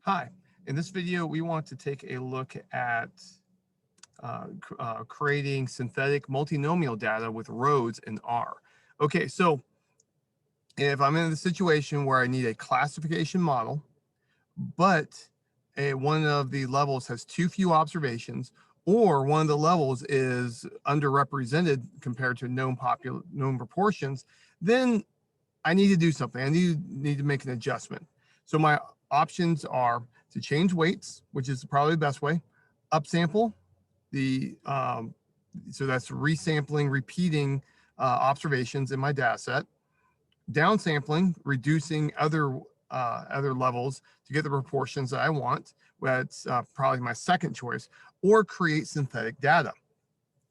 Hi, in this video, we want to take a look at creating synthetic multinomial data with rows in R. Okay, so if I'm in the situation where I need a classification model, but one of the levels has too few observations, or one of the levels is underrepresented compared to known proportions, then I need to do something. I need to make an adjustment. So my options are to change weights, which is probably the best way, upsample the so that's resampling, repeating observations in my data set, downsampling, reducing other levels to get the proportions that I want. That's probably my second choice, or create synthetic data,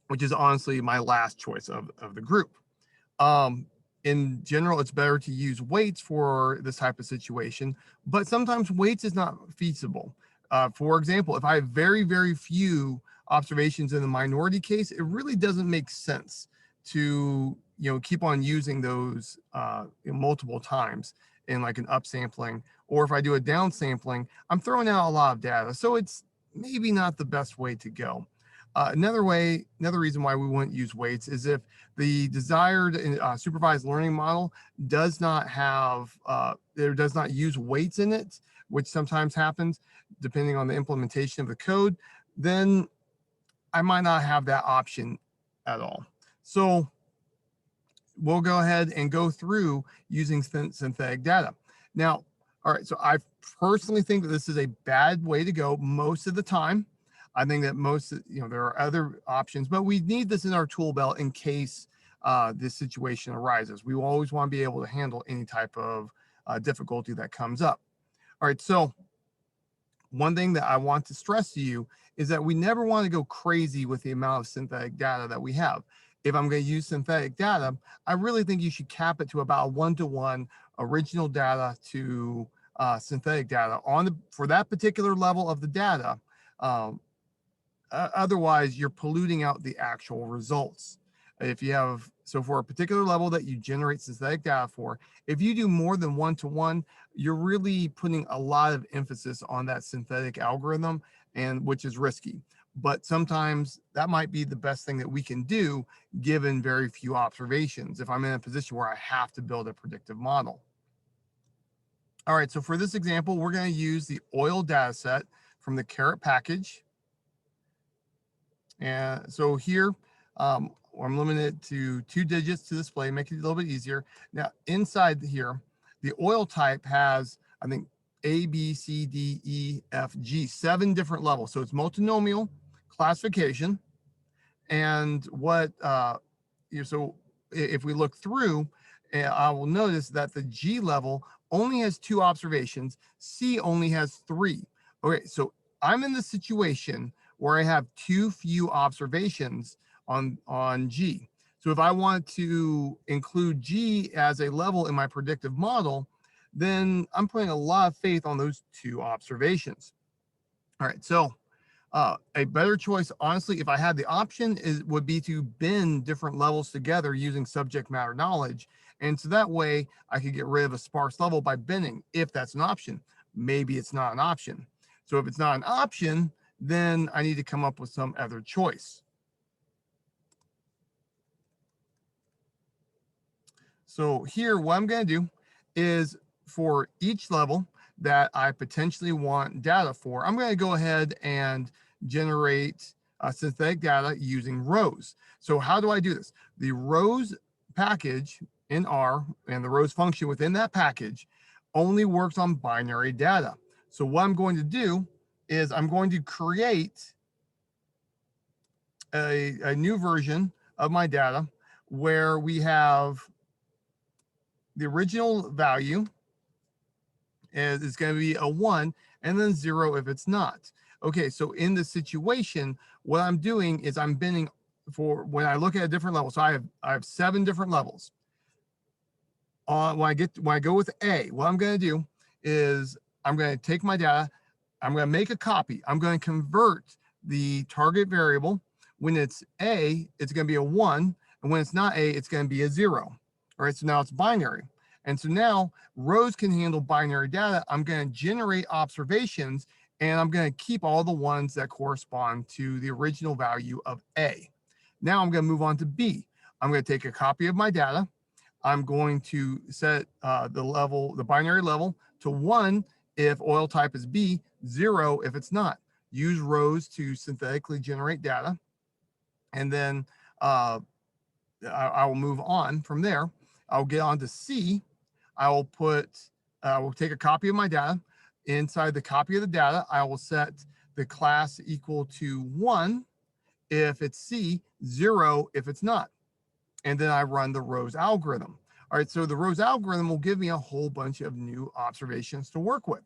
which is honestly my last choice of the group. In general, it's better to use weights for this type of situation, but sometimes weights is not feasible. For example, if I have very, very few observations in the minority case, it really doesn't make sense to keep on using those multiple times in like an upsampling, or if I do a downsampling, I'm throwing out a lot of data. So it's maybe not the best way to go. Another reason why we wouldn't use weights is if the desired supervised learning model does not have, there does not use weights in it, which sometimes happens depending on the implementation of the code, then I might not have that option at all. So we'll go ahead and go through using synthetic data. Now, all right, so I personally think that this is a bad way to go most of the time. I think that there are other options, but we need this in our tool belt in case this situation arises. We will always want to be able to handle any type of difficulty that comes up. All right, so one thing that I want to stress to you is that we never want to go crazy with the amount of synthetic data that we have. If I'm going to use synthetic data, I really think you should cap it to about a 1-to-1 original data to synthetic data for that particular level of the data. Otherwise, you're polluting out the actual results. If you have, so for a particular level that you generate synthetic data for, if you do more than 1-to-1, you're really putting a lot of emphasis on that synthetic algorithm, and which is risky. But sometimes that might be the best thing that we can do given very few observations if I'm in a position where I have to build a predictive model. All right, so for this example, we're going to use the oil data set from the Carrot package. And so here, I'm limited to 2 digits to display, make it a little bit easier. Now, inside here, the oil type has, I think, A, B, C, D, E, F, G, 7 different levels. So it's multinomial classification. And so if we look through, I will notice that the G level only has 2 observations. C only has 3. Okay, so I'm in the situation where I have too few observations on G. So if I want to include G as a level in my predictive model, then I'm putting a lot of faith on those 2 observations. All right, so a better choice, honestly, if I had the option, would be to bin different levels together using subject matter knowledge. And so that way I could get rid of a sparse level by binning, if that's an option. Maybe it's not an option. So if it's not an option, then I need to come up with some other choice. So here, what I'm going to do is for each level that I potentially want data for, I'm going to go ahead and generate synthetic data using rows. So how do I do this? The rows package in R and the rows function within that package only works on binary data. So what I'm going to do is I'm going to create a new version of my data where we have the original value is going to be a 1 and then 0 if it's not. Okay, so in this situation, what I'm doing is I'm binning for when I look at a different level. So I have 7 different levels. When I go with A, what I'm going to do is I'm going to take my data, I'm going to make a copy. I'm going to convert the target variable. When it's A, it's going to be a 1, and when it's not A, it's going to be a 0. All right, so now it's binary. And so now rows can handle binary data. I'm going to generate observations, and I'm going to keep all the ones that correspond to the original value of A. Now I'm going to move on to B. I'm going to take a copy of my data. I'm going to set the binary level to 1 if oil type is B, 0 if it's not. Use rows to synthetically generate data. And then I will move on from there. I'll get on to C. I will take a copy of my data. Inside the copy of the data, I will set the class equal to 1 if it's C, 0 if it's not. And then I run the rows algorithm. All right, so the rows algorithm will give me a whole bunch of new observations to work with.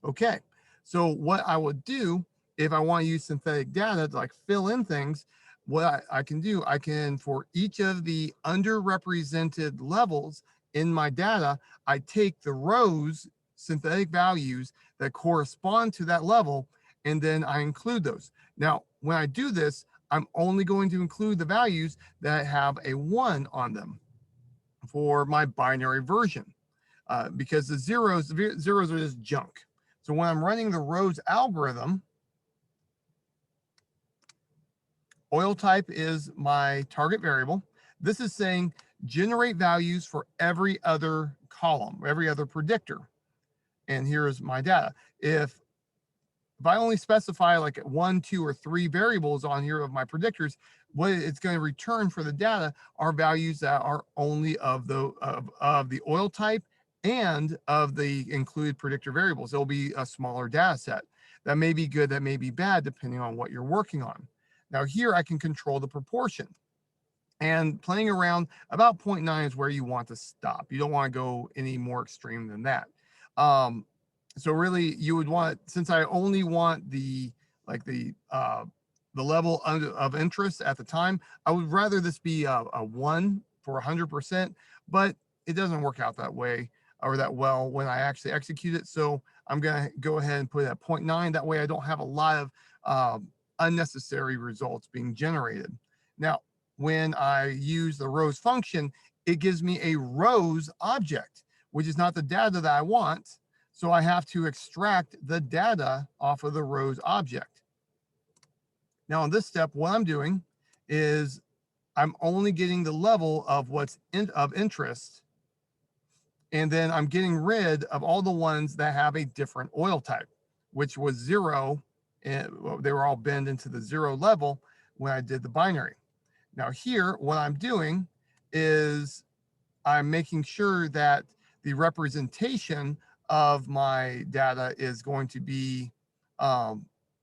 Okay, so what I would do if I want to use synthetic data to like fill in things, what I can do, I can, for each of the underrepresented levels in my data, I take the rows, synthetic values that correspond to that level, and then I include those. Now, when I do this, I'm only going to include the values that have a 1 on them for my binary version, because the zeros are just junk. So when I'm running the rows algorithm, oil type is my target variable. This is saying generate values for every other column, every other predictor. And here's my data. If I only specify like 1, 2, or 3 variables on here of my predictors, what it's going to return for the data are values that are only of the oil type and of the included predictor variables. It'll be a smaller data set. That may be good, that may be bad, depending on what you're working on. Now here I can control the proportion. And playing around about 0.9 is where you want to stop. You don't want to go any more extreme than that. So really you would want, since I only want the level of interest at the time, I would rather this be a 1 for 100%, but it doesn't work out that way or that well when I actually execute it. So I'm going to go ahead and put it at 0.9. That way I don't have a lot of unnecessary results being generated. Now, when I use the rows function, it gives me a rows object, which is not the data that I want. So I have to extract the data off of the rows object. Now in this step, what I'm doing is I'm only getting the level of what's of interest. And then I'm getting rid of all the ones that have a different oil type, which was 0. And they were all binned into the 0 level when I did the binary. Now here, what I'm doing is I'm making sure that the representation of my data is going to be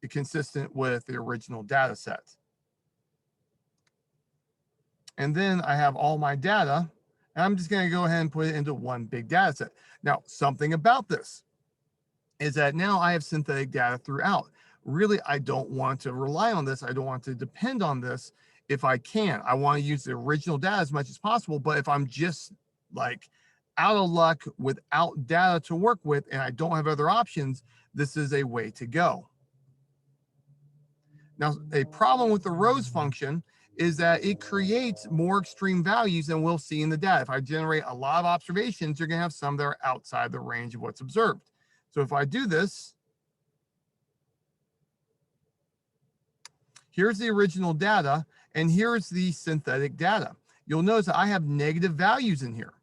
consistent with the original data set. And then I have all my data, and I'm just going to go ahead and put it into one big data set. Now, something about this is that now I have synthetic data throughout. Really, I don't want to rely on this. I don't want to depend on this if I can. I want to use the original data as much as possible, but if I'm just like out of luck without data to work with and I don't have other options, this is a way to go. Now, a problem with the rows function is that it creates more extreme values than we'll see in the data. If I generate a lot of observations, you're going to have some that are outside the range of what's observed. So if I do this, here's the original data, and here's the synthetic data. You'll notice that I have negative values in here.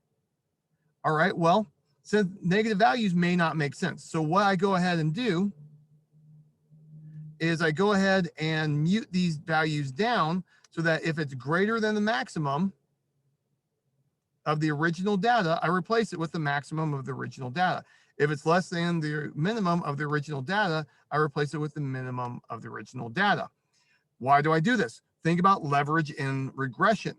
All right, well, since negative values may not make sense. So what I go ahead and do is I go ahead and mute these values down so that if it's greater than the maximum of the original data, I replace it with the maximum of the original data. If it's less than the minimum of the original data, I replace it with the minimum of the original data. Why do I do this? Think about leverage in regression.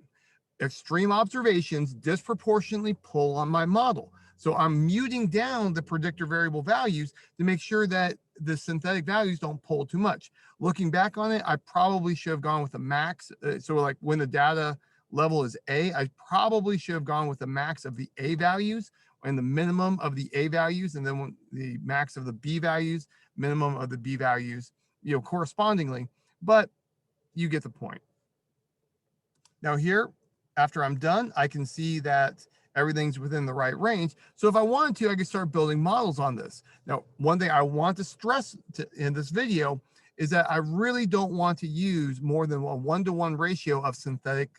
Extreme observations disproportionately pull on my model. So I'm muting down the predictor variable values to make sure that the synthetic values don't pull too much. Looking back on it, I probably should have gone with a max. So like when the data level is A, I probably should have gone with the max of the A values and the minimum of the A values, and then when the max of the B values, minimum of the B values, correspondingly. But you get the point. Now here, after I'm done, I can see that everything's within the right range. So if I wanted to, I could start building models on this. Now, one thing I want to stress in this video is that I really don't want to use more than a 1-to-1 ratio of synthetic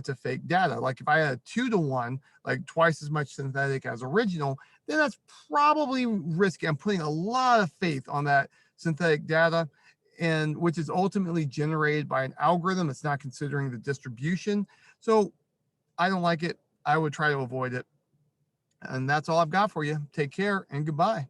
to fake data. Like if I had a 2-to-1, like twice as much synthetic as original, then that's probably risky. I'm putting a lot of faith on that synthetic data, and which is ultimately generated by an algorithm. It's not considering the distribution. So I don't like it. I would try to avoid it. And that's all I've got for you. Take care and goodbye.